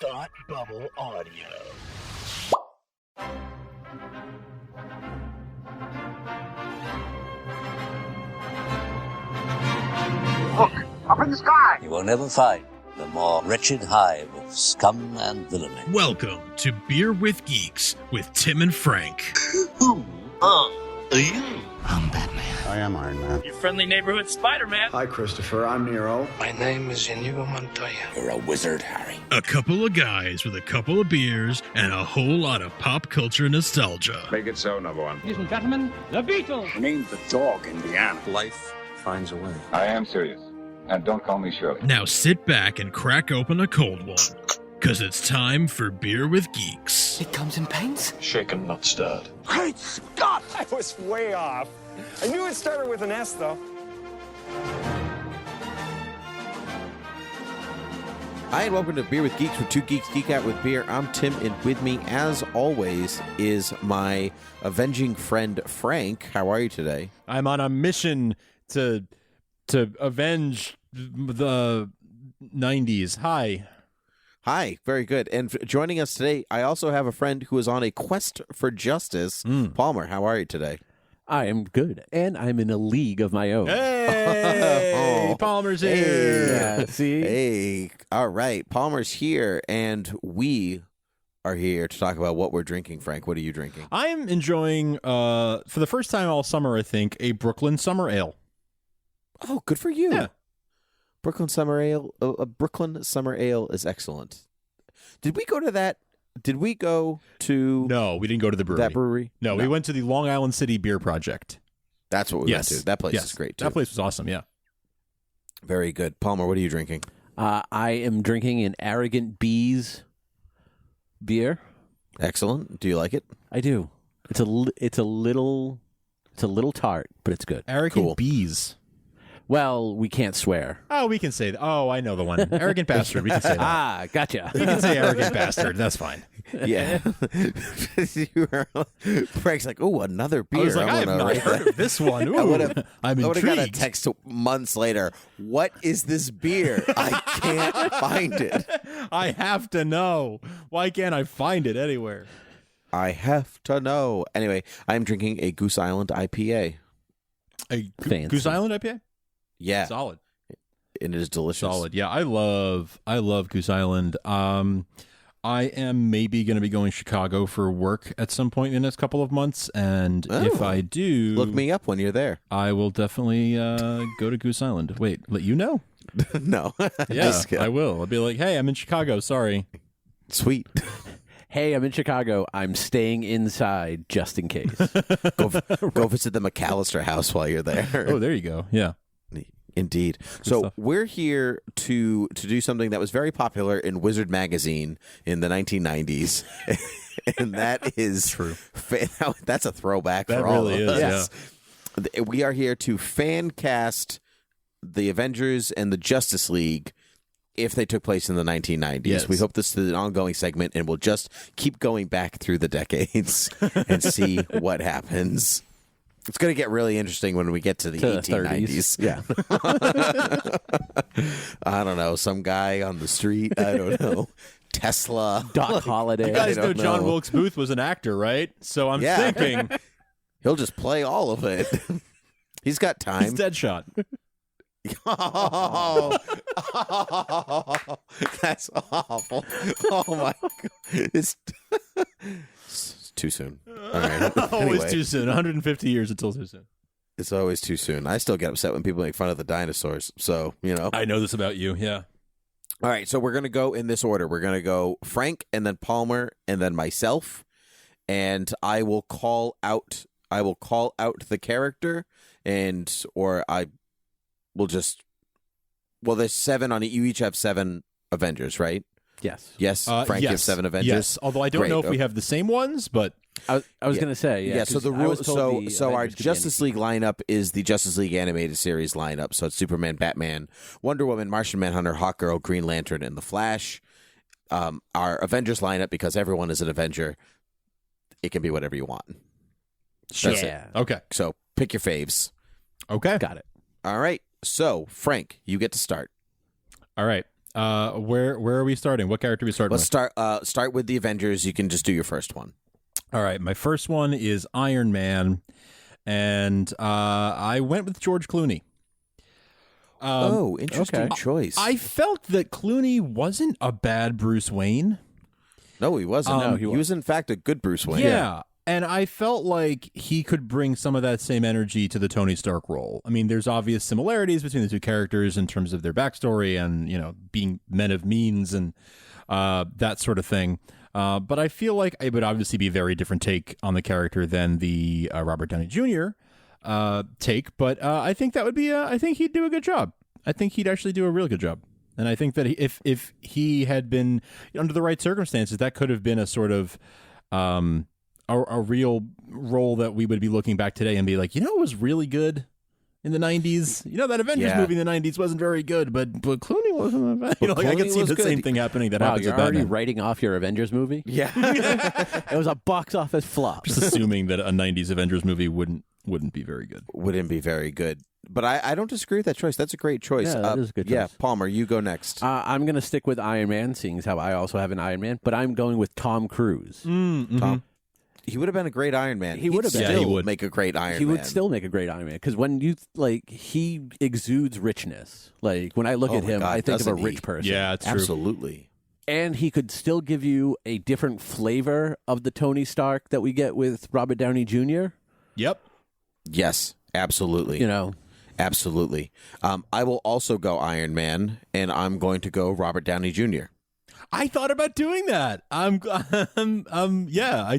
Thought Bubble Audio. Look, up in the sky! You will never find the more wretched hive of scum and villainy. Welcome to Beer with Geeks with Tim and Frank. Who are you? I'm Batman. I am Iron Man. Your friendly neighborhood Spider-Man. Hi, Christopher. I'm Nero. My name is Inigo Montoya. You're a wizard, Harry. A couple of guys with a couple of beers and a whole lot of pop culture nostalgia. Make it so, number one. Ladies and gentlemen, the Beatles. Name the dog, Indiana. Life finds a way. I am serious. And don't call me Shirley. Now sit back and crack open a cold one, because it's time for Beer with Geeks. It comes in paints? Shaken, not stirred. Great Scott! I was way off. I knew it started with an S, though. Hi, and welcome to Beer with Geeks, where two geeks geek out with beer. I'm Tim, and with me, as always, is my avenging friend, Frank. How are you today? I'm on a mission to avenge the 90s. Hi, very good. And joining us today, I also have a friend who is on a quest for justice. Palmer, how are you today? I am good, and I'm in a league of my own. Hey, Palmer's here. Hey, Yeah, see? Hey, all right. Palmer's here, and we are here to talk about what we're drinking. Frank, what are you drinking? I am enjoying, for the first time all summer, I think, a Brooklyn Summer Ale. Oh, good for you. Yeah. Brooklyn Summer Ale. A Brooklyn Summer Ale is excellent. Did we go to that? Did we go to No, we didn't go to the brewery. that brewery? No, we went to the Long Island City Beer Project. That's what we went to. That place is great, too. That place was awesome, yeah. Very good. Palmer, what are you drinking? I am drinking an Arrogant Bees beer. Excellent. Do you like it? I do. It's a little tart, but it's good. Arrogant Cool. Bees. Well, we can't swear. Oh, we can say that. Oh, I know the one. Arrogant Bastard. We can say that. Ah, gotcha. We can say Arrogant Bastard. That's fine. Yeah. Frank's like, oh, another beer. I was like, I have wanna not write heard that. of this one. Ooh, I would have intrigued. got a text months later. What is this beer? I can't find it. I have to know. Why can't I find it anywhere? I have to know. Anyway, I'm drinking a Goose Island IPA. A Fancy. Goose Island IPA? Yeah. Solid. And it is delicious. Solid. Yeah, I love Goose Island. I am maybe going to be going to Chicago for work at some point in the next couple of months, and if I do, Look me up when you're there. I will definitely go to Goose Island. Wait, let you know? No. Yeah, Just kidding. I will. I'll be like, hey, I'm in Chicago. Sorry. Sweet. Hey, I'm in Chicago. I'm staying inside just in case. Go visit the McAllister house while you're there. Oh, there you go. Yeah. Indeed. So stuff. we're here to do something that was very popular in Wizard magazine in the 1990s, and that is True. That's a throwback That for all really of is, us. Yeah. We are here to fan cast the Avengers and the Justice League if they took place in the 1990s. Yes. We hope this is an ongoing segment, and we'll just keep going back through the decades and see what happens. It's going to get really interesting when we get to the 1890s. Yeah. I don't know. Some guy on the street. I don't know. Tesla. Doc Holliday. You guys I know don't John know. Wilkes Booth was an actor, right? So I'm Yeah. thinking He'll just play all of it. He's got time. he's Deadshot. Oh, that's awful. Oh my god. It's too soon. All right. Always Anyway, too soon. 150 years until too soon. it's always too soon. I still get upset when people make fun of the dinosaurs. So, you know. I know this about you. Yeah. All right, so we're going to go in this order. We're going to go Frank and then Palmer and then myself, and I will call out the character, and or I will just there's 7 on it. You each have 7 Avengers, right? Yes. Yes. Frank, you have 7 Avengers. Yes. Although I don't Great. know if we have the same ones, but I was going to say, yeah. So the 'cause I rule, was told so the our Avengers could be Justice League lineup is the Justice League animated series lineup. So it's Superman, Batman, Wonder Woman, Martian Manhunter, Hawkgirl, Green Lantern, and the Flash. Our Avengers lineup, because everyone is an Avenger, it can be whatever you want. That's Yeah. it. okay. So pick your faves. Okay. Got it. All right. So Frank, you get to start. All right. Where are we starting? What character are we starting Let's with? start with the Avengers. You can just do your first one. All right, my first one is Iron Man, and I went with George Clooney. Interesting choice. I felt that Clooney wasn't a bad Bruce Wayne. No, he wasn't. No, he was in fact a good Bruce Wayne. Yeah. And I felt like he could bring some of that same energy to the Tony Stark role. I mean, there's obvious similarities between the two characters in terms of their backstory and, being men of means and that sort of thing. But I feel like it would obviously be a very different take on the character than the Robert Downey Jr. Take. But I think that would be, I think he'd do a good job. I think he'd actually do a real good job. And I think that if he had been under the right circumstances, that could have been a sort of a real role that we would be looking back today and be like, it was really good in the 90s. That Avengers movie in the 90s wasn't very good, but Clooney wasn't that bad. I could see the same thing happening that happens you're with already Batman. writing off your Avengers movie? Yeah. It was a box office flop. Just assuming that a 90s Avengers movie wouldn't be very good. Wouldn't be very good. But I don't disagree with that choice. That's a great choice. Yeah, that is a good choice. Yeah, Palmer, you go next. I'm going to stick with Iron Man, seeing as how I also have an Iron Man, but I'm going with Tom Cruise. Tom. He would have been a great Iron Man. He would have been. Still he would make a great Iron Man. He would still make a great Iron Man because when you he exudes richness. Like when I look at him, I think of a rich person. Yeah, it's true. Absolutely. And he could still give you a different flavor of the Tony Stark that we get with Robert Downey Jr. Yep. Yes, absolutely. Absolutely. I will also go Iron Man, and I'm going to go Robert Downey Jr. I thought about doing that. I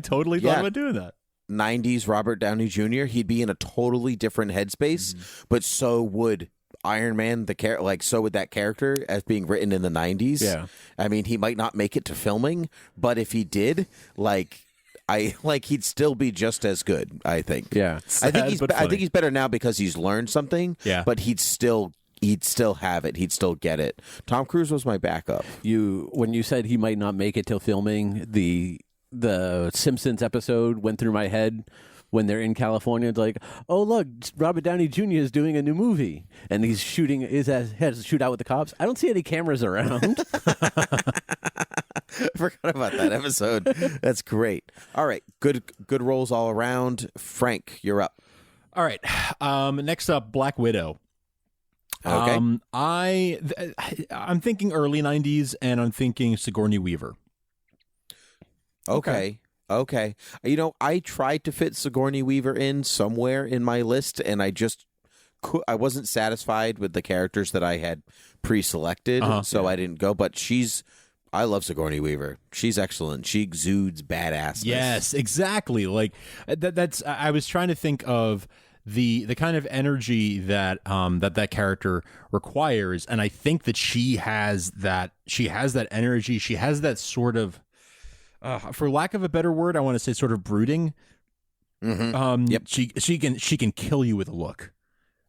totally thought about doing that. 90s Robert Downey Jr. He'd be in a totally different headspace, but so would Iron Man, so would that character as being written in the 90s. Yeah. I mean, he might not make it to filming, but if he did, he'd still be just as good, I think. Yeah. I think he's better now because he's learned something. Yeah. But he'd still have it. He'd still get it. Tom Cruise was my backup. When you said he might not make it till filming, the Simpsons episode went through my head when they're in California. It's like, oh look, Robert Downey Jr. is doing a new movie, and he's shooting has to shoot out with the cops. I don't see any cameras around. I forgot about that episode. That's great. All right, good roles all around. Frank, you're up. All right. Next up, Black Widow. Okay. I'm thinking early 90s, and I'm thinking Sigourney Weaver. Okay. I tried to fit Sigourney Weaver in somewhere in my list, and I wasn't satisfied with the characters that I had pre-selected, so I didn't go. But I love Sigourney Weaver. She's excellent. She exudes badassness. Yes, exactly. Like that's. I was trying to think of the kind of energy that that character requires, and I think that she has that. She has that energy. She has that sort of, for lack of a better word, I want to say sort of brooding. Yep. She can kill you with a look.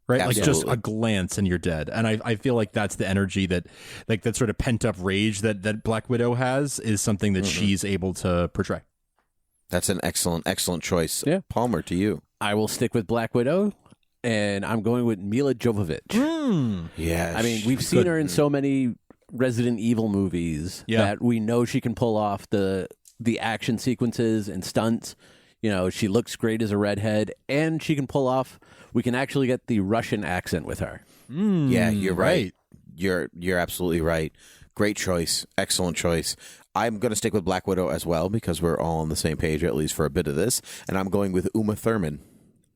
Right, Absolutely. Like just a glance and you're dead. And I feel like that's the energy that sort of pent up rage that Black Widow has is something that she's able to portray. That's an excellent choice. Yeah. Palmer, to you. I will stick with Black Widow, and I'm going with Mila Jovovich. Yeah. I mean, we've seen her in so many Resident Evil movies that we know she can pull off the action sequences and stunts. She looks great as a redhead, and she can pull off. We can actually get the Russian accent with her. Yeah, you're right. You're absolutely right. Great choice. Excellent choice. I'm going to stick with Black Widow as well because we're all on the same page, at least for a bit of this. And I'm going with Uma Thurman.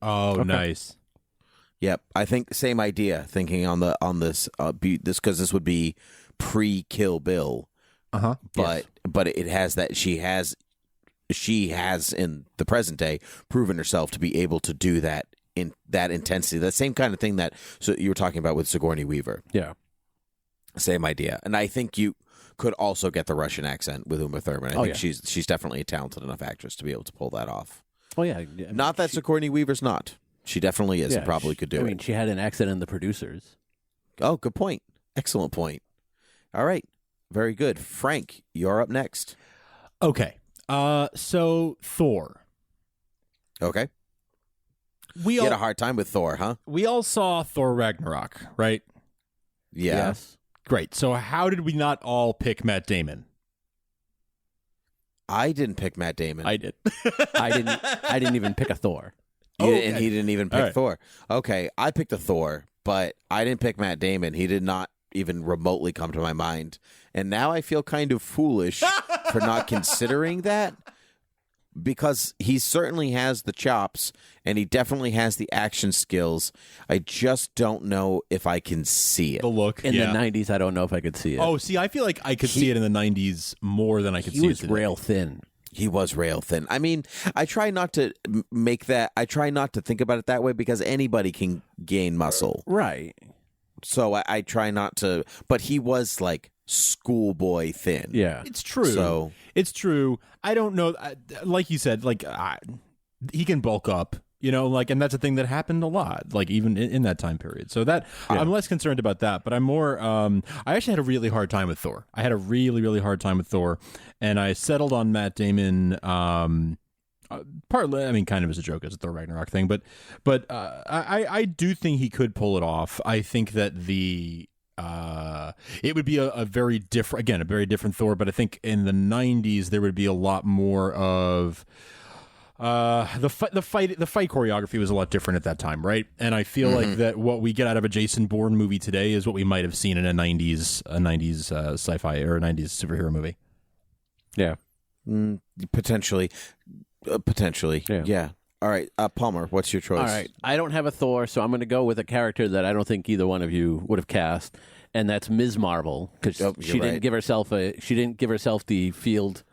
Oh, nice. Yep. I think same idea. Thinking on this because this would be pre-Kill Bill. But it has that she has in the present day proven herself to be able to do that in that intensity. That same kind of thing that you were talking about with Sigourney Weaver. Yeah. Same idea. And I think you could also get the Russian accent with Uma Thurman. I think she's definitely a talented enough actress to be able to pull that off. Oh yeah. Not that Sigourney Weaver's not. She definitely is and probably could do it. I mean, she had an accent in The Producers. Oh, good point. Excellent point. All right. Very good. Frank, you're up next. Okay. So Thor. Okay. We had a hard time with Thor, huh? We all saw Thor Ragnarok, right? Yeah. Yes. Great. So how did we not all pick Matt Damon? I didn't pick Matt Damon. I did. I didn't even pick a Thor. And he didn't even pick All right. Thor. Okay, I picked a Thor, but I didn't pick Matt Damon. He did not even remotely come to my mind. And now I feel kind of foolish for not considering that, because he certainly has the chops and he definitely has the action skills. I just don't know if I can see it. The look. In yeah. the 90s, I don't know if I could see it. Oh, see, I feel like I could see it in the 90s more than I could see he it was today. rail thin. He was rail thin. I mean, I try not to make that. I try not to think about it that way because anybody can gain muscle. Right. So I try not to. But he was like schoolboy thin. Yeah. It's true. So it's true. I don't know. Like you said, like he can bulk up, you know, like, and that's a thing that happened a lot, like even in that time period. So that I'm less concerned about that, but I'm more. I actually had a really hard time with Thor. I had a really, really hard time with Thor, and I settled on Matt Damon. Partly, I mean, kind of as a joke, as a Thor Ragnarok thing, but I do think he could pull it off. I think that it would be a very different, again, a very different Thor, but I think in the 90s there would be a lot more of the fight choreography was a lot different at that time, right? And I feel like that what we get out of a Jason Bourne movie today is what we might have seen in a 90s sci-fi or a 90s superhero movie. Yeah. potentially. Yeah. All right, Palmer, what's your choice? All right. I don't have a Thor, so I'm going to go with a character that I don't think either one of you would have cast, and that's Ms. Marvel, because she didn't give herself the field.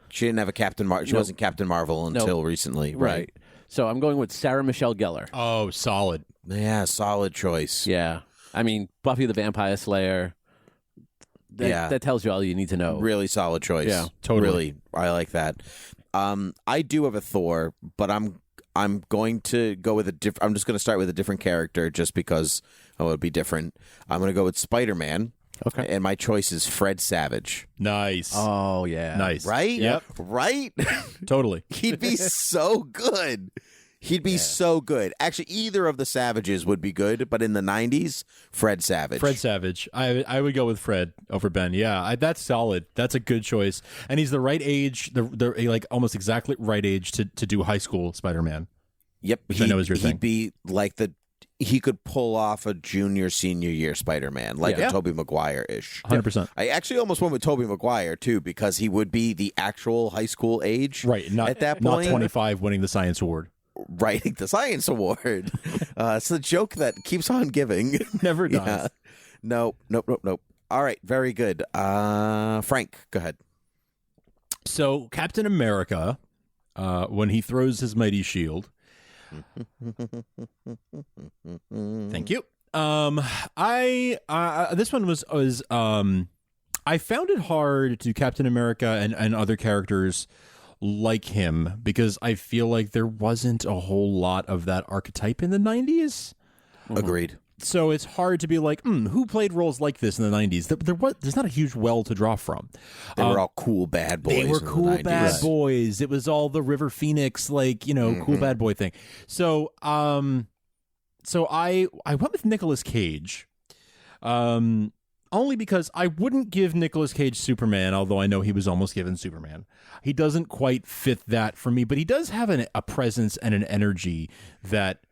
She didn't have a Captain Marvel. She wasn't Captain Marvel until recently. Right. So I'm going with Sarah Michelle Gellar. Oh, solid. Yeah, solid choice. Yeah. I mean, Buffy the Vampire Slayer. That tells you all you need to know. Really solid choice. Yeah, totally. Really, I like that. I do have a Thor, but I'm going to go with I'm just going to start with a different character just because it would be different. I'm going to go with Spider-Man. Okay. And my choice is Fred Savage. Nice. Oh, yeah. Nice. Right? Yep. Right? Totally. He'd be so good. He'd be so good. Actually, either of the Savages would be good, but in the 90s, Fred Savage. Fred Savage. I would go with Fred over Ben. Yeah, that's solid. That's a good choice. And he's the right age, the like almost exactly right age to do high school Spider-Man. Yep. Which I know is your thing. He'd be like he could pull off a junior, senior year Spider-Man, like a Tobey Maguire-ish. 100%. I actually almost went with Tobey Maguire, too, because he would be the actual high school age Right. Not, at that point. Not 25 winning the Science Award. Right, the Science Award. It's the joke that keeps on giving. Never dies. Yeah. Nope. All right, very good. Frank, go ahead. So Captain America, when he throws his mighty shield. Thank you. This one was I found it hard to Captain America and other characters like him because I feel like there wasn't a whole lot of that archetype in the 90s. Agreed. So it's hard to be like, who played roles like this in the 90s? There's not a huge well to draw from. They were all cool bad boys. They were in the cool 90s. bad boys. It was all the River Phoenix, cool bad boy thing. So, I went with Nicolas Cage. Only because I wouldn't give Nicolas Cage Superman, although I know he was almost given Superman. He doesn't quite fit that for me, but he does have a presence and an energy that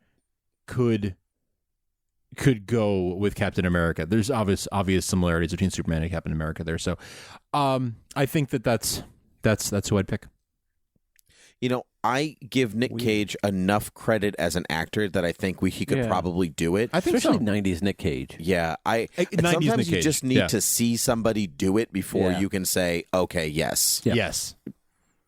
could go with Captain America. There's obvious similarities between Superman and Captain America there. So I think that's who I'd pick. You know, I give Nick Cage enough credit as an actor that I think he could probably do it. I think Especially so. 90s Nick Cage. Yeah, 90s sometimes Nick you Cage. just need to see somebody do it before you can say, okay, yes. Yeah. Yes.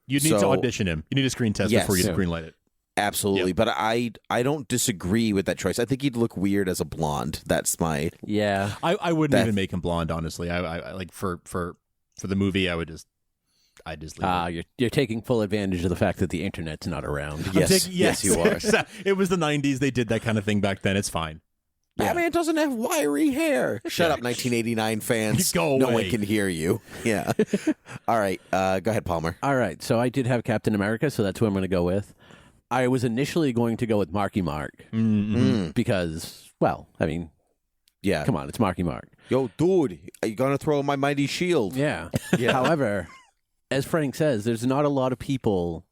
You need to audition him. You need a screen test before you greenlight it. Absolutely, Yep. but I don't disagree with that choice. I think he'd look weird as a blonde. That's my I wouldn't even make him blonde, honestly. I like for the movie, I just leave it. You're taking full advantage of the fact that the internet's not around. Yes, you are. It was the 90s. They did that kind of thing back then. It's fine. Batman doesn't have wiry hair. Shut up, 1989 fans. Go no away. one can hear you. Yeah. All right. Go ahead, Palmer. All right. So I did have Captain America, so that's who I'm going to go with. I was initially going to go with Marky Mark because, well, I mean, Yeah. Come on, it's Marky Mark. Yo, dude, are you going to throw my mighty shield? Yeah. However, as Frank says, there's not a lot of people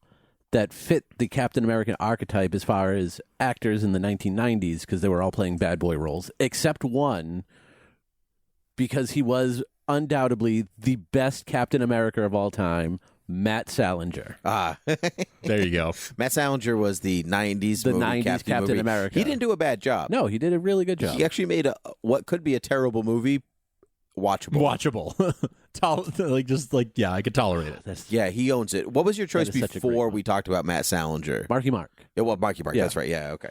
that fit the Captain American archetype as far as actors in the 1990s because they were all playing bad boy roles, except one, because he was undoubtedly the best Captain America of all time, Matt Salinger. There you go. Matt Salinger was the 90s movie Captain America. He didn't do a bad job. No, he did a really good job. He actually made what could be a terrible movie watchable. I could tolerate it. Yeah, he owns it. What was your choice before we talked about Matt Salinger? Marky Mark. Yeah, well, Marky Mark. Yeah. That's right. Yeah, okay.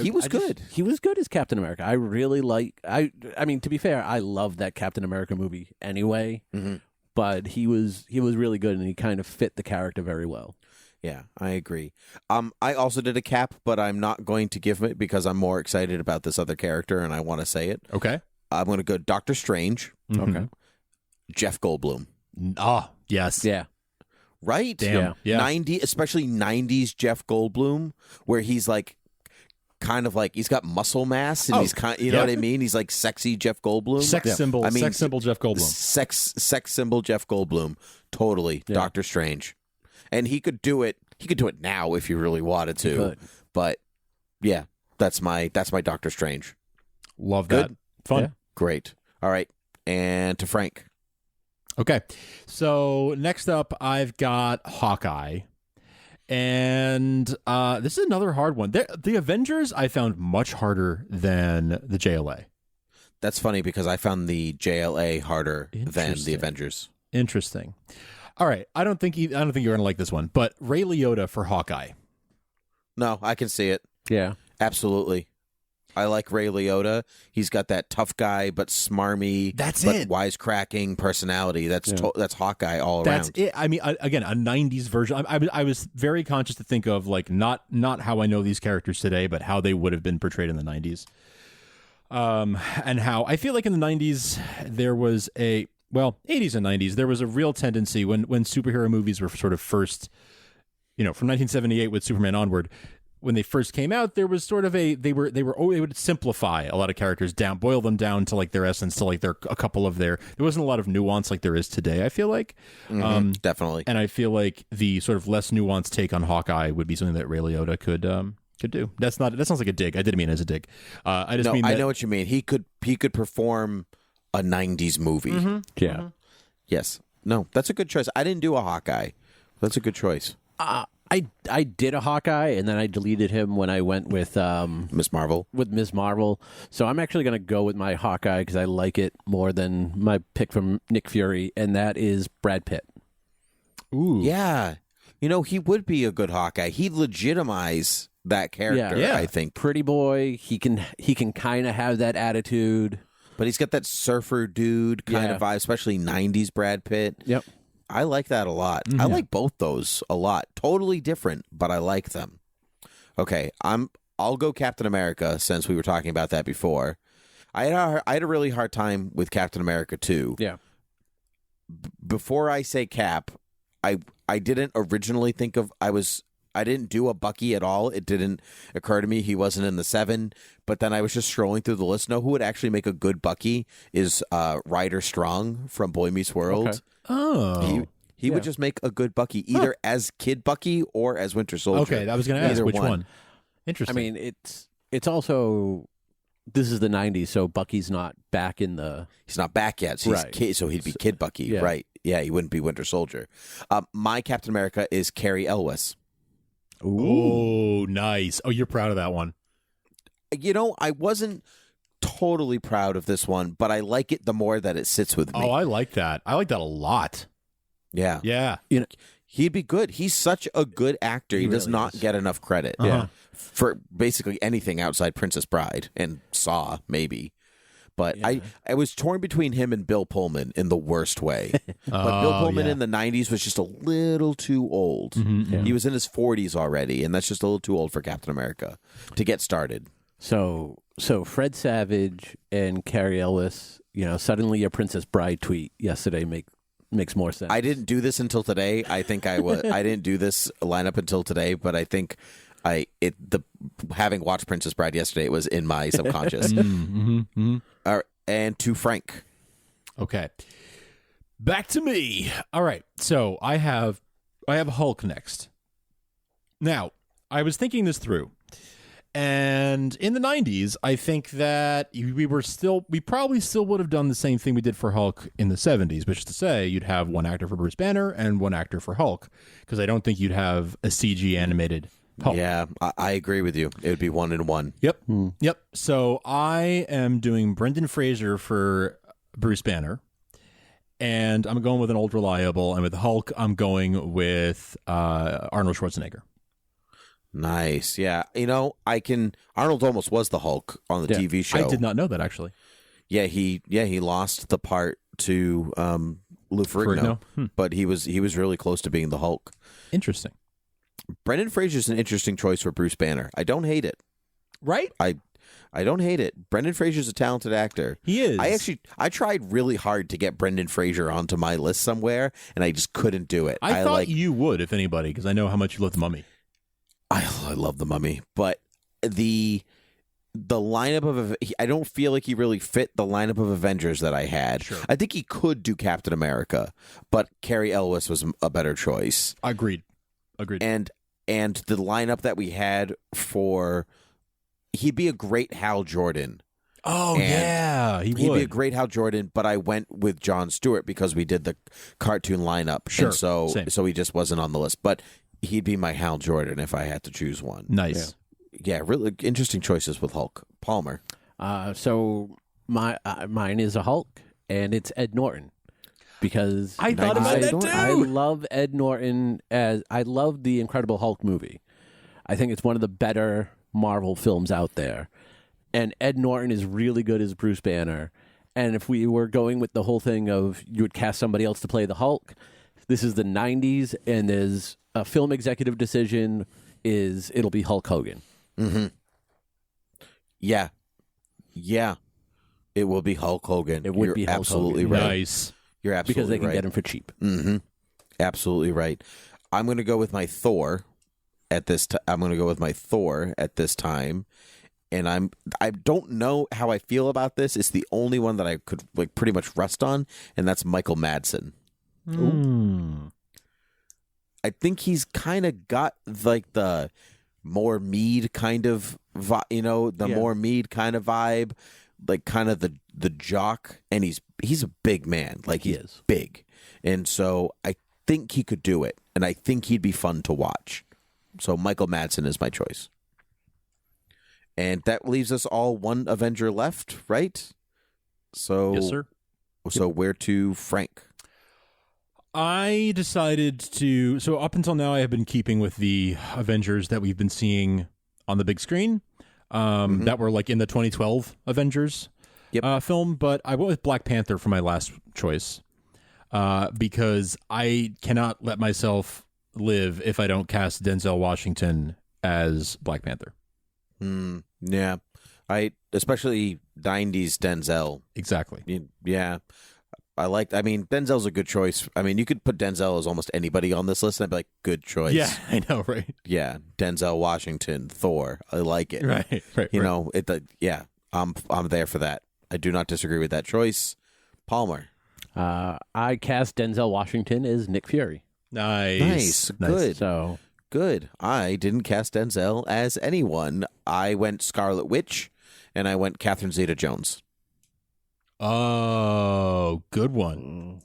He was good. He was good as Captain America. I really I mean, to be fair, I love that Captain America movie anyway. Mm-hmm. But he was really good, and he kind of fit the character very well. Yeah, I agree. I also did a cap, but I'm not going to give it because I'm more excited about this other character, and I want to say it. Okay. I'm going to go Doctor Strange. Mm-hmm. Okay. Jeff Goldblum. Ah, yes. Yeah. Right? Damn. Yeah. Especially 90s Jeff Goldblum, where he's like, kind of like, he's got muscle mass, and he's kind, you know what I mean? He's like sexy Jeff Goldblum. Sex symbol Jeff Goldblum. Sex symbol Jeff Goldblum. Totally. Yeah. Doctor Strange. And he could do it now if you really wanted to. But yeah, that's my Doctor Strange. Love that. Good. Fun. Yeah. Great. All right. And to Frank. Okay. So next up, I've got Hawkeye. And this is another hard one. The Avengers I found much harder than the JLA. That's funny because I found the JLA harder than the Avengers. Interesting. All right. I don't think you're going to like this one, but Ray Liotta for Hawkeye. No, I can see it. Yeah. Absolutely. I like Ray Liotta. He's got that tough guy but smarmy, wisecracking personality. That's Hawkeye all around. That's it. I mean, again, a 90s version. I was very conscious to think of like not how I know these characters today, but how they would have been portrayed in the 90s. And how I feel like in the 90s there was 80s and 90s, there was a real tendency when superhero movies were sort of first, from 1978 with Superman onward, when they first came out, there was sort of they would simplify a lot of characters down, boil them down to like their essence, to like there wasn't a lot of nuance like there is today, I feel like. Definitely. And I feel like the sort of less nuanced take on Hawkeye would be something that Ray Liotta could do. That sounds like a dig. I didn't mean it as a dig. I know what you mean. He could perform a 90s movie. Mm-hmm. Yeah. Mm-hmm. Yes. No, that's a good choice. I didn't do a Hawkeye. That's a good choice. I did a Hawkeye, and then I deleted him when I went with Miss Marvel. With Miss Marvel. So I'm actually going to go with my Hawkeye because I like it more than my pick from Nick Fury, and that is Brad Pitt. Ooh. Yeah. He would be a good Hawkeye. He'd legitimize that character, Yeah. I think. Pretty boy. He can kind of have that attitude. But he's got that surfer dude kind of vibe, especially 90s Brad Pitt. Yep. I like that a lot. I like both those a lot. Totally different, but I like them. Okay, I'll go Captain America since we were talking about that before. I had a really hard time with Captain America too. Yeah. Before I say Cap, I didn't originally think of I didn't do a Bucky at all. It didn't occur to me he wasn't in the 7. But then I was just scrolling through the list. Know who would actually make a good Bucky is Ryder Strong from Boy Meets World. Okay. Oh. He would just make a good Bucky, either as Kid Bucky or as Winter Soldier. Okay, I was going to ask which one. Interesting. I mean, it's also, this is the 90s, so Bucky's not back in the... He's not back yet, so, so he'd be Kid Bucky, right? Yeah, he wouldn't be Winter Soldier. My Captain America is Carrie Elwes. Ooh, nice. Oh, you're proud of that one. I wasn't totally proud of this one, but I like it the more that it sits with me. Oh, I like that. I like that a lot. Yeah. Yeah. He'd be good. He's such a good actor. He does not get enough credit for basically anything outside Princess Bride and Saw, maybe. But I was torn between him and Bill Pullman in the worst way. But Bill Pullman in the 90s was just a little too old. He was in his 40s already, and that's just a little too old for Captain America to get started. So Fred Savage and Carrie Ellis, suddenly a Princess Bride tweet yesterday makes more sense. I didn't do this until today. I think I didn't do this lineup until today, but I think Having watched Princess Bride yesterday, it was in my subconscious. All right, and to Frank. Okay. Back to me. All right. So I have Hulk next. Now, I was thinking this through. And in the 90s, I think that we probably still would have done the same thing we did for Hulk in the 70s, which is to say you'd have one actor for Bruce Banner and one actor for Hulk, because I don't think you'd have a CG animated Hulk. Yeah, I agree with you. It would be 1 and 1. Yep. Yep. So I am doing Brendan Fraser for Bruce Banner. And I'm going with an old reliable. And with Hulk, I'm going with Arnold Schwarzenegger. Nice. Yeah. Arnold almost was the Hulk on the TV show. I did not know that, actually. Yeah, he lost the part to Lou Ferrigno, but he was really close to being the Hulk. Interesting. Brendan Fraser's an interesting choice for Bruce Banner. I don't hate it. Right? I don't hate it. Brendan Fraser's a talented actor. He is. I tried really hard to get Brendan Fraser onto my list somewhere, and I just couldn't do it. I thought you would, if anybody, because I know how much you love The Mummy. I love The Mummy, but the lineup of I don't feel like he really fit the lineup of Avengers that I had. Sure. I think he could do Captain America, but Cary Elwes was a better choice. Agreed. And the lineup that we had he'd be a great Hal Jordan. Oh, yeah, he'd be a great Hal Jordan, but I went with Jon Stewart because we did the cartoon lineup. Sure. And so he just wasn't on the list. But he'd be my Hal Jordan if I had to choose one. Nice. Yeah, really interesting choices with Hulk. Palmer. So mine is a Hulk, and it's Ed Norton. Because I thought about that too. I love Ed Norton I love the Incredible Hulk movie. I think it's one of the better Marvel films out there. And Ed Norton is really good as Bruce Banner. And if we were going with the whole thing of you would cast somebody else to play the Hulk, this is the 90s, and there's a film executive decision it'll be Hulk Hogan. Mm-hmm. Yeah. It will be Hulk Hogan. It would You're be Hulk absolutely Hogan. right. Nice. You're absolutely because they can right. get him for cheap. Mm-hmm. Absolutely right. I'm going to go with my Thor at this time. I'm going to go with my Thor at this time. And I don't know how I feel about this. It's the only one that I could pretty much rest on, and that's Michael Madsen. I think he's kind of got the more Mead kind of more Mead kind of vibe, kind of the jock, and he's a big man, he is big, and so I think he could do it, and I think he'd be fun to watch. So Michael Madsen is my choice, and that leaves us all one Avenger left, right? So yes, sir. So where to, Frank? I decided to. So up until now, I have been keeping with the Avengers that we've been seeing on the big screen, that were in the 2012 Avengers film. But I went with Black Panther for my last choice because I cannot let myself live if I don't cast Denzel Washington as Black Panther. Yeah, especially 90s Denzel. Exactly. Yeah. Denzel's a good choice. You could put Denzel as almost anybody on this list, and I'd be like, good choice. Yeah, I know, right? Yeah, Denzel Washington, Thor. I like it. Right. I'm there for that. I do not disagree with that choice. Palmer. I cast Denzel Washington as Nick Fury. Nice. Good. So good. I didn't cast Denzel as anyone. I went Scarlet Witch, and I went Catherine Zeta-Jones. Oh, good one.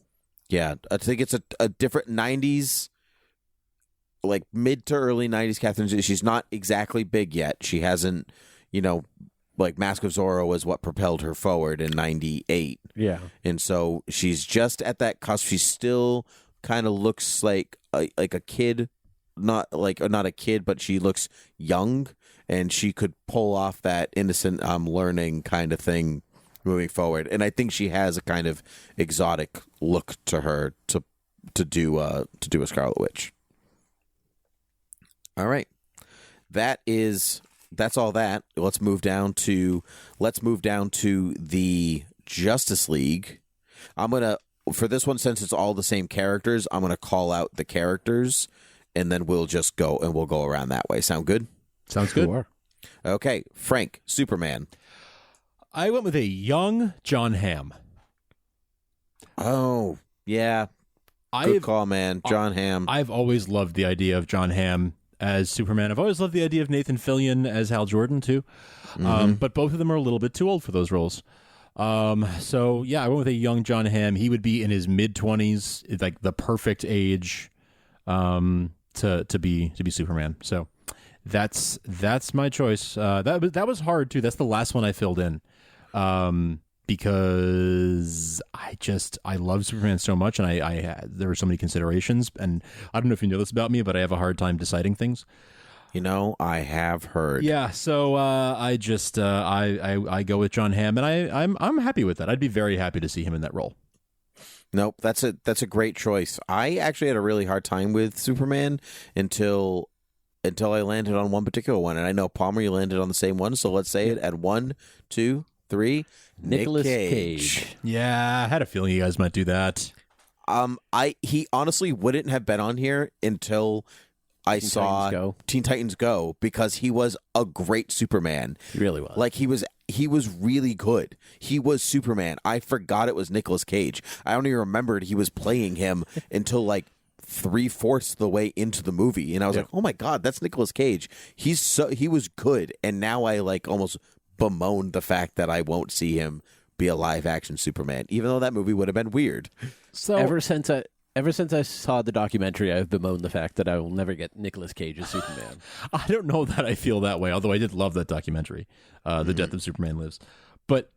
Yeah, I think it's a different 90s, mid to early 90s Catherine Zeta. She's not exactly big yet. She hasn't, Mask of Zorro was what propelled her forward in 98. Yeah. And so she's just at that cusp. She still kind of looks like a kid, not a kid, but she looks young, and she could pull off that innocent learning kind of thing moving forward. And I think she has a kind of exotic look to her to do a Scarlet Witch. All right. That's all that. Let's move down to the Justice League. For this one, since it's all the same characters, I'm gonna call out the characters, and then we'll go around that way. Sound good? Sounds good. Sure. Okay, Frank, Superman. I went with a young John Hamm. Oh, yeah. Good call, man. John Hamm. I've always loved the idea of John Hamm as Superman. I've always loved the idea of Nathan Fillion as Hal Jordan, too. But both of them are a little bit too old for those roles. So, yeah, I went with a young John Hamm. He would be in his mid-20s, like the perfect age to be Superman. So that's my choice. That was hard, too. That's the last one I filled in. Because I love Superman so much, and there were so many considerations, and I don't know if you know this about me, but I have a hard time deciding things. I have heard. Yeah, so I go with John Hamm, and I'm happy with that. I'd be very happy to see him in that role. Nope, that's a great choice. I actually had a really hard time with Superman until I landed on one particular one, and I know Palmer, you landed on the same one, so let's say it at 1, 2, 3. Nicolas Cage. Yeah, I had a feeling you guys might do that. He honestly wouldn't have been on here until I saw Teen Titans Go, because he was a great Superman. He really was. Like, he was really good. He was Superman. I forgot it was Nicolas Cage. I only remembered he was playing him until like 3/4 the way into the movie, and I was like, "Oh my god, that's Nicolas Cage." He was good, and now I like almost bemoan the fact that I won't see him be a live action Superman, even though that movie would have been weird. So ever since I saw the documentary, I've bemoaned the fact that I will never get Nicolas Cage as Superman. I don't know that I feel that way, although I did love that documentary, The Death of Superman Lives. But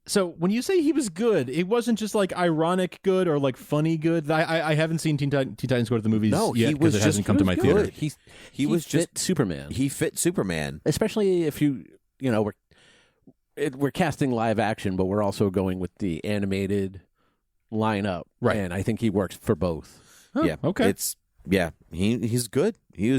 so when you say he was good, it wasn't just like ironic good or like funny good. I haven't seen Teen Titans Go to the movies yet because it hasn't come to my theater. He was just Superman. He fit Superman, especially if we're casting live action, but we're also going with the animated lineup, right? And I think he works for both. Huh, yeah, okay. He's good. He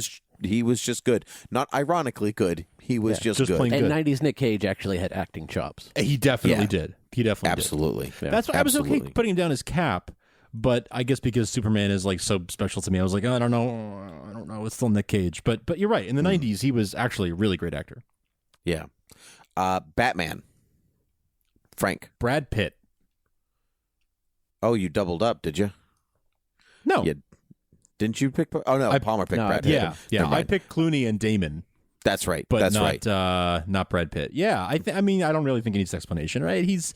was just good. Not ironically good. He was just good. Plain and good. 90s Nick Cage actually had acting chops. He definitely did. He definitely absolutely. Did. That's why I was okay putting him down as Cap. But I guess because Superman is like so special to me, I was like, I don't know. It's still Nick Cage. But you're right. In the 90s, he was actually a really great actor. Yeah. Batman. Frank. Brad Pitt. Oh, you doubled up, did you? No. Didn't you pick? Oh no, Palmer picked Brad Pitt. Yeah. I picked Clooney and Damon. That's right. But That's not, right. Not Brad Pitt. Yeah, I don't really think he needs explanation, right? He's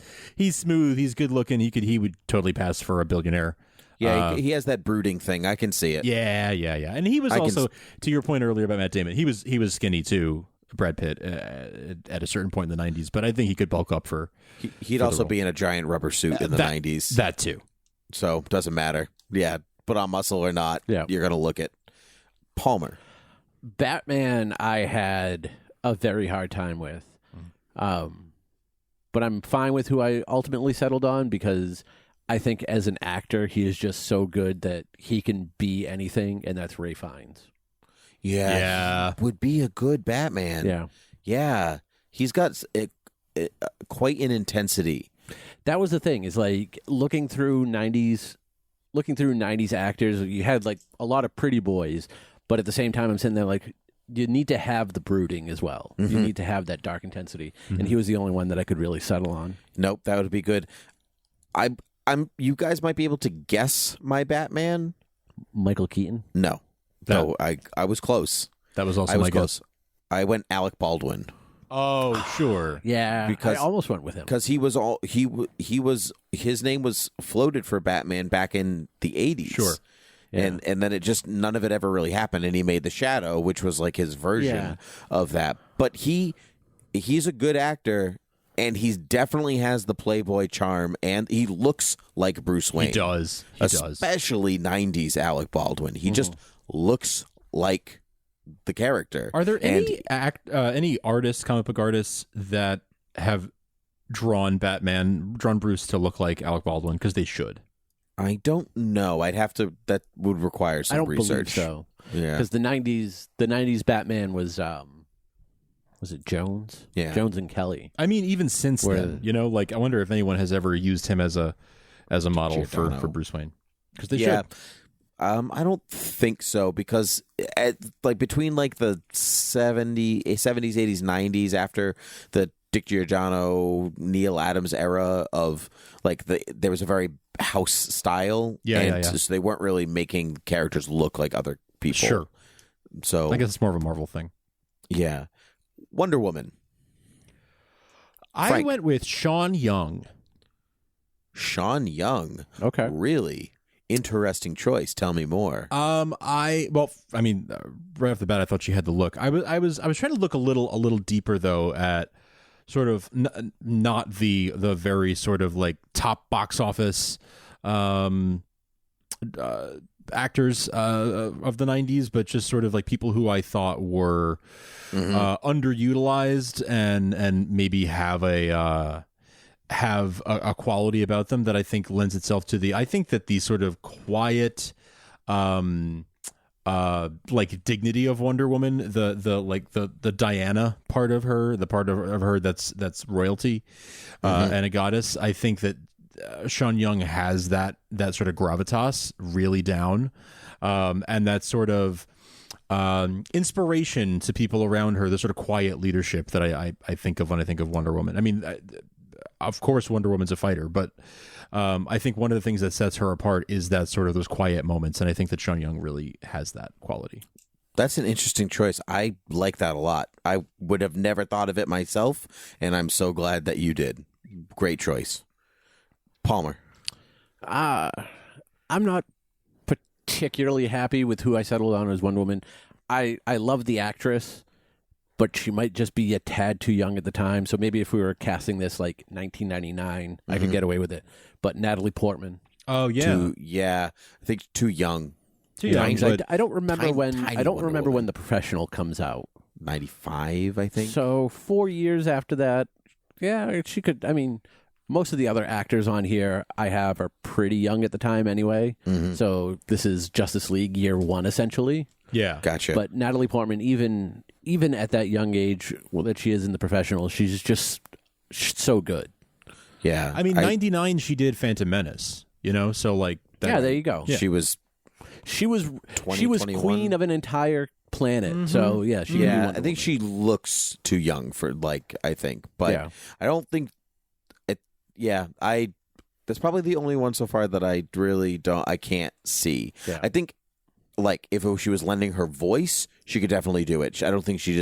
smooth. He's good looking. He would totally pass for a billionaire. Yeah, he has that brooding thing. I can see it. Yeah. And he was also, to your point earlier about Matt Damon, he was skinny too. Brad Pitt at a certain point in the 90s, but I think he could bulk up for. He'd also be in a giant rubber suit in the 90s. That too. So doesn't matter. Yeah, put on muscle or not. Yeah. You're gonna look at Palmer. Batman, I had a very hard time with, but I'm fine with who I ultimately settled on because I think as an actor he is just so good that he can be anything, and that's Ray Fiennes. Yeah. Would be a good Batman. Yeah. He's got quite an intensity. That was the thing, is like looking through 90s actors, you had like a lot of pretty boys, but at the same time I'm sitting there like, you need to have the brooding as well. You need to have that dark intensity. And he was the only one that I could really settle on. Nope, that would be good. You guys might be able to guess my Batman. Michael Keaton? No, I was close. That was also my close. guess. I went Alec Baldwin. Oh, sure. Yeah, because I almost went with him. Because his name was floated for Batman back in the 80s. Sure. Yeah. And then it just, none of it ever really happened, and he made The Shadow, which was like his version of that. But he's a good actor, and he definitely has the Playboy charm, and he looks like Bruce Wayne. He does. Especially 90s Alec Baldwin. He just looks like the character. Are there any comic book artists that have drawn Bruce to look like Alec Baldwin? Because they should. I don't know. That would require some research. I don't believe so. Yeah, because the '90s Batman was it Jones? Yeah, Jones and Kelly. I mean, even since then, I wonder if anyone has ever used him as a model for Bruce Wayne. Because they should. I don't think so because between like the 70s, 80s, 90s after the Dick Giordano, Neil Adams era of like there was a very house style. So they weren't really making characters look like other people. Sure. So I guess it's more of a Marvel thing. Yeah. Wonder Woman. I went with Sean Young. Sean Young. Okay. Really? Interesting choice. Tell me more. Right off the bat, I thought she had the look. I was trying to look a little deeper though at sort of not the very sort of like top box office actors of the 90s, but just sort of like people who I thought were underutilized and maybe have a quality about them that I think lends itself to I think that the sort of quiet like dignity of Wonder Woman, the Diana part of her, the part of her that's royalty and a goddess. I think that Sean Young has that sort of gravitas really down, and that sort of inspiration to people around her, the sort of quiet leadership that I think of when I think of Wonder Woman. I mean, of course, Wonder Woman's a fighter, but I think one of the things that sets her apart is that sort of those quiet moments, and I think that Sean Young really has that quality. That's an interesting choice. I like that a lot. I would have never thought of it myself, and I'm so glad that you did. Great choice. Palmer. I'm not particularly happy with who I settled on as Wonder Woman. I love the actress, but she might just be a tad too young at the time. So maybe if we were casting this like 1999, I could get away with it. But Natalie Portman. Oh yeah, I think too young. Too young. I don't remember when The Professional comes out. 95, I think. So 4 years after that, yeah, she could. I mean, most of the other actors on here I have are pretty young at the time anyway. So this is Justice League year one essentially. Yeah, gotcha. But Natalie Portman, even at that young age that she is in The Professional, she's just so good. Yeah, I mean, 99 she did Phantom Menace, so like that, there you go. Yeah. She was queen of an entire planet. So yeah, I think she looks too young for I think, but I don't think it. Yeah, that's probably the only one so far that I really I can't see. Yeah. I think if she was lending her voice, she could definitely do it. I don't think she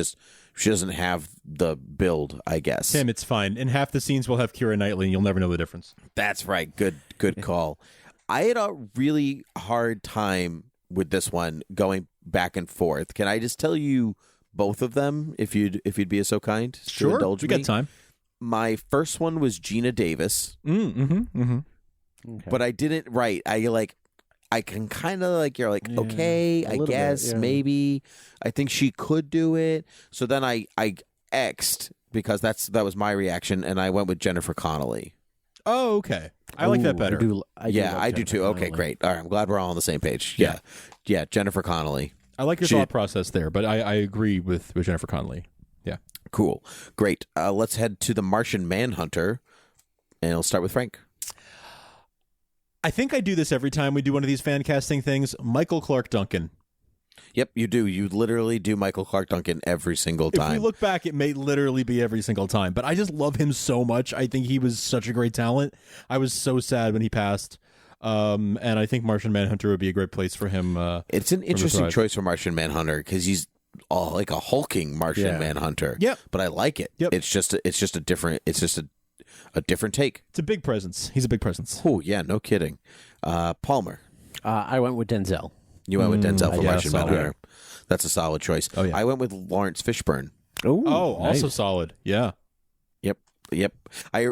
doesn't have the build, I guess. Tim, it's fine. In half the scenes, we'll have Keira Knightley, and you'll never know the difference. That's right. Good call. I had a really hard time with this one going back and forth. Can I just tell you both of them if you'd be so kind? Sure, we got time. My first one was Gina Davis. Okay. But I didn't write. I can kind of you're okay, I guess, maybe. I think she could do it. So then I X'd because that was my reaction, and I went with Jennifer Connelly. Oh, okay. I like that better. I do too. Okay, great. All right, I'm glad we're all on the same page. Yeah, Jennifer Connelly. I like your thought process there, but I agree with Jennifer Connelly. Yeah. Cool. Great. Let's head to the Martian Manhunter, and I'll start with Frank. I think I do this every time we do one of these fan casting things. Michael Clark Duncan. Yep, you do. You literally do Michael Clark Duncan every single time. If we look back, it may literally be every single time, but I just love him so much. I think he was such a great talent. I was so sad when he passed, and I think Martian Manhunter would be a great place for him. It's an interesting choice for Martian Manhunter because he's like a hulking Martian Manhunter. Yep, but I like it. Yep. It's just a different take. It's a big presence. He's a big presence. Oh yeah, no kidding. Palmer. I went with Denzel. You went with Denzel for Martian Manhunter. That's a solid choice. Oh, yeah. I went with Lawrence Fishburne. Ooh, also solid. Yeah. Yep. I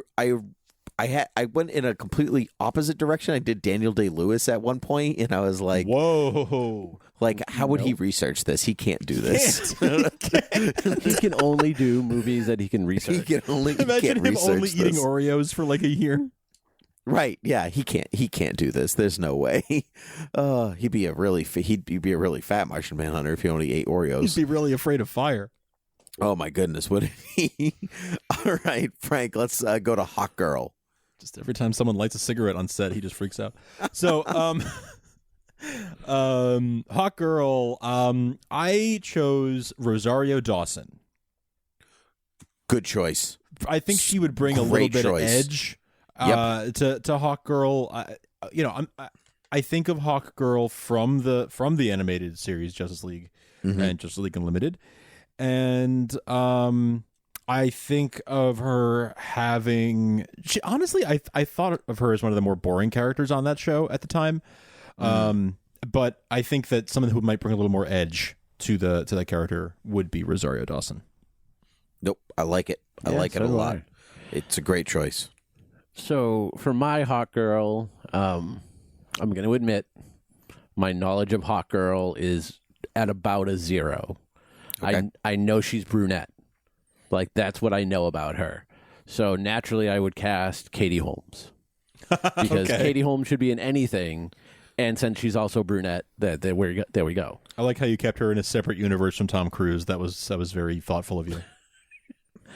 went in a completely opposite direction. I did Daniel Day-Lewis at one point, and I was like, "Whoa! How would he research this? He can't do this. He can only do movies that he can research. Imagine him only eating Oreos for like a year." Right? Yeah, he can't do this. There's no way. He'd be a really fat Martian Manhunter if he only ate Oreos. He'd be really afraid of fire. Oh my goodness, wouldn't he? All right, Frank. Let's go to Hawk Girl. Just every time someone lights a cigarette on set, he just freaks out. So, Hawk Girl. I chose Rosario Dawson. Good choice. I think she would bring a little Great bit choice. of edge Yep. to Hawk Girl. I think of Hawk Girl from the animated series Justice League and Justice League Unlimited, and I think of her having. Honestly, I thought of her as one of the more boring characters on that show at the time, but I think that someone who might bring a little more edge to that character would be Rosario Dawson. Nope, I like it. I like it a lot. It's a great choice. So for my Hawk Girl, I'm going to admit my knowledge of Hawk Girl is at about a 0. Okay. I know she's brunette. Like, that's what I know about her. So naturally, I would cast Katie Holmes. Because Katie Holmes should be in anything. And since she's also brunette, there we go. I like how you kept her in a separate universe from Tom Cruise. That was very thoughtful of you.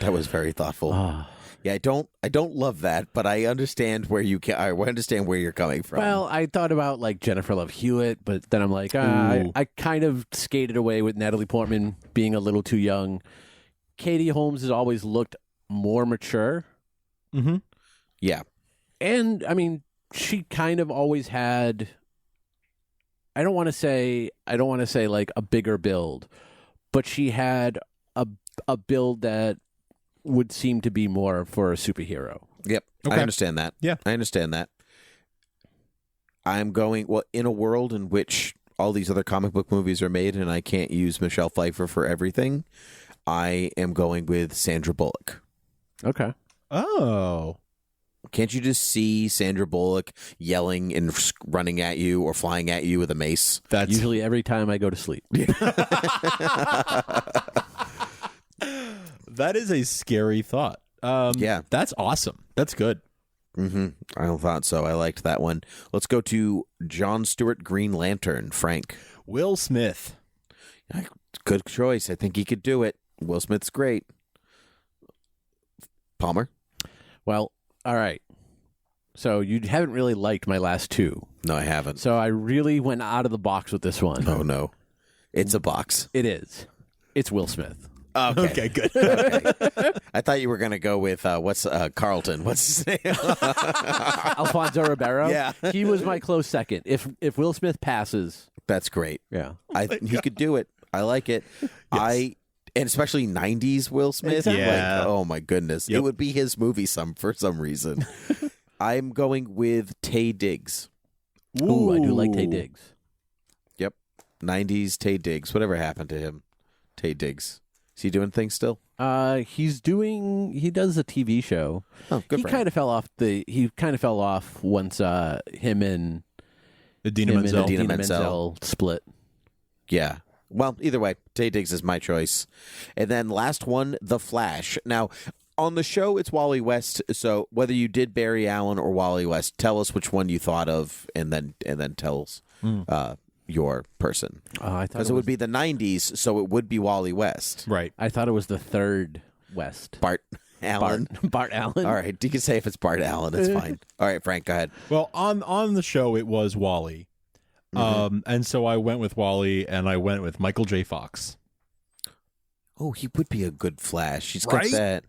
That was very thoughtful. Yeah, I don't love that, but I understand where I understand where you're coming from. Well, I thought about like Jennifer Love Hewitt, but then I'm like, I kind of skated away with Natalie Portman being a little too young. Katie Holmes has always looked more mature. Mm-hmm. Yeah. And I mean, she kind of always had, I don't want to say like a bigger build, but she had a build that would seem to be more for a superhero. Yep. Okay. I understand that. Yeah. I understand that. I'm going, in a world in which all these other comic book movies are made and I can't use Michelle Pfeiffer for everything, I am going with Sandra Bullock. Okay. Oh. Can't you just see Sandra Bullock yelling and running at you or flying at you with a mace? That's usually every time I go to sleep. That is a scary thought. Yeah. That's awesome. That's good. Mm-hmm. I thought so. I liked that one. Let's go to John Stewart Green Lantern, Frank. Will Smith. Good choice. I think he could do it. Will Smith's great. Palmer? Well, all right. So you haven't really liked my last two. No, I haven't. So I really went out of the box with this one. Oh, no. It's a box. It is. It's Will Smith. Okay, good. Okay. I thought you were going to go with, Carlton? What's his name? Alfonso Ribeiro? Yeah. He was my close second. If Will Smith passes. That's great. Yeah. He could do it. I like it. Yes. And especially 90s Will Smith. Exactly. Yeah. Like, oh, my goodness. Yep. It would be his movie for some reason. I'm going with Taye Diggs. Ooh, I do like Taye Diggs. Yep. 90s Taye Diggs. Whatever happened to him? Taye Diggs. Is he doing things still? He does a TV show. Oh, good He for kind him. of fell off once him and Idina him Menzel. and Idina Idina Menzel. Menzel split. Yeah. Well, either way, Taye Diggs is my choice. And then last one, The Flash. Now, on the show, it's Wally West. So whether you did Barry Allen or Wally West, tell us which one you thought of, and then tell us your person. I thought Because it would be the 90s, so it would be Wally West. Right. I thought it was the third West. Bart Allen. Bart Allen. All right, you can say if it's Bart Allen, it's fine. All right, Frank, go ahead. Well, on the show, it was Wally. And so I went with Wally, and I went with Michael J. Fox. Oh, he would be a good Flash. He's Right? got that.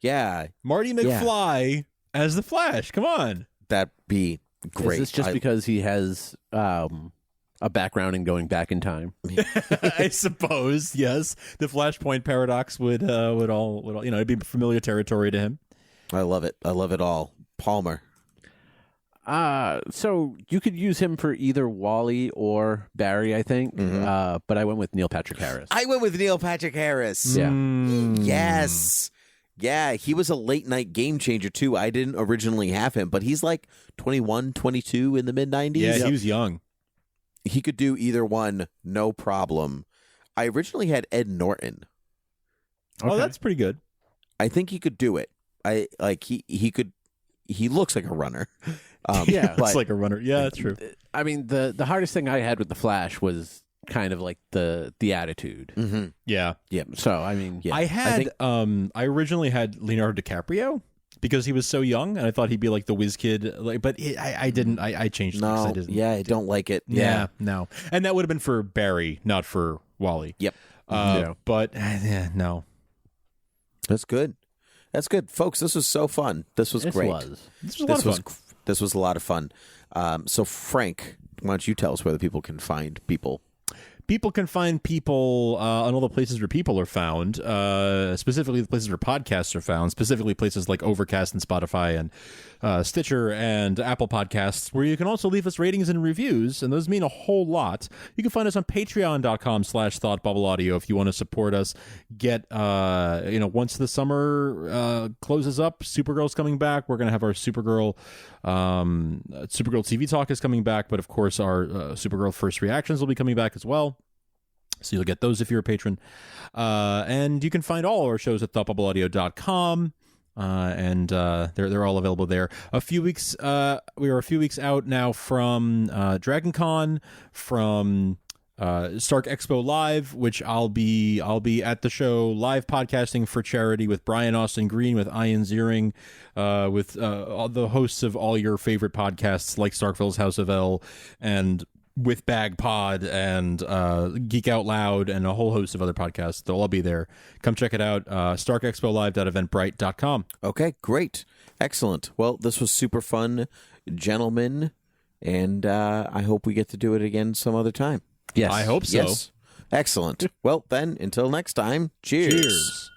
Yeah, Marty McFly as the Flash. Come on. that'd be great. Is this just because he has a background in going back in time? I suppose, yes. The Flashpoint paradox would all it'd be familiar territory to him. I love it. I love it all. Palmer. So you could use him for either Wally or Barry, I think. But I went with Neil Patrick Harris. I went with Neil Patrick Harris. Yeah. Yes. Yeah, he was a late night game changer too. I didn't originally have him, but he's like 21, 22 in the mid 90s. Yeah, he was young. He could do either one, no problem. I originally had Ed Norton. Oh, that's pretty good. I think he could do it. He could. He looks like a runner. Yeah, but, It's like a runner. Yeah, that's true. I mean, the hardest thing I had with the Flash was kind of like the attitude. Mm-hmm. Yeah. Yeah. So I mean, Yeah. I had think- I originally had Leonardo DiCaprio because he was so young, and I thought he'd be like the whiz kid. But I didn't. I changed it. No, I didn't. yeah, I don't like it. Yeah, no. And that would have been for Barry, not for Wally. Yep. But no. That's good. That's good, folks. This was so fun. This was great. This was a lot of fun. This was a lot of fun. So, Frank, why don't you tell us where the people can find people? People can find people on all the places where people are found, specifically the places where podcasts are found, specifically places like Overcast and Spotify and Stitcher and Apple Podcasts, where you can also leave us ratings and reviews, and those mean a whole lot. You can find us on patreon.com/thoughtbubbleaudio if you want to support us. Get, once the summer closes up, Supergirl's coming back. We're going to have our Supergirl TV talk is coming back, but of course our Supergirl First Reactions will be coming back as well. So you'll get those if you're a patron. And you can find all our shows at thoughtbubbleaudio.com. And they're all available there. We are a few weeks out now from Dragon Con, from Stark Expo Live, which I'll be at the show live podcasting for charity with Brian Austin Green, with Ian Ziering, with all the hosts of all your favorite podcasts like Starkville's House of L, and with Bag Pod and Geek Out Loud and a whole host of other podcasts. They'll all be there. Come check it out. StarkExpoLive.eventbrite.com. Okay, great. Excellent. Well, this was super fun, gentlemen, and I hope we get to do it again some other time. Yes. I hope so. Yes. Excellent. Well, then, until next time, cheers.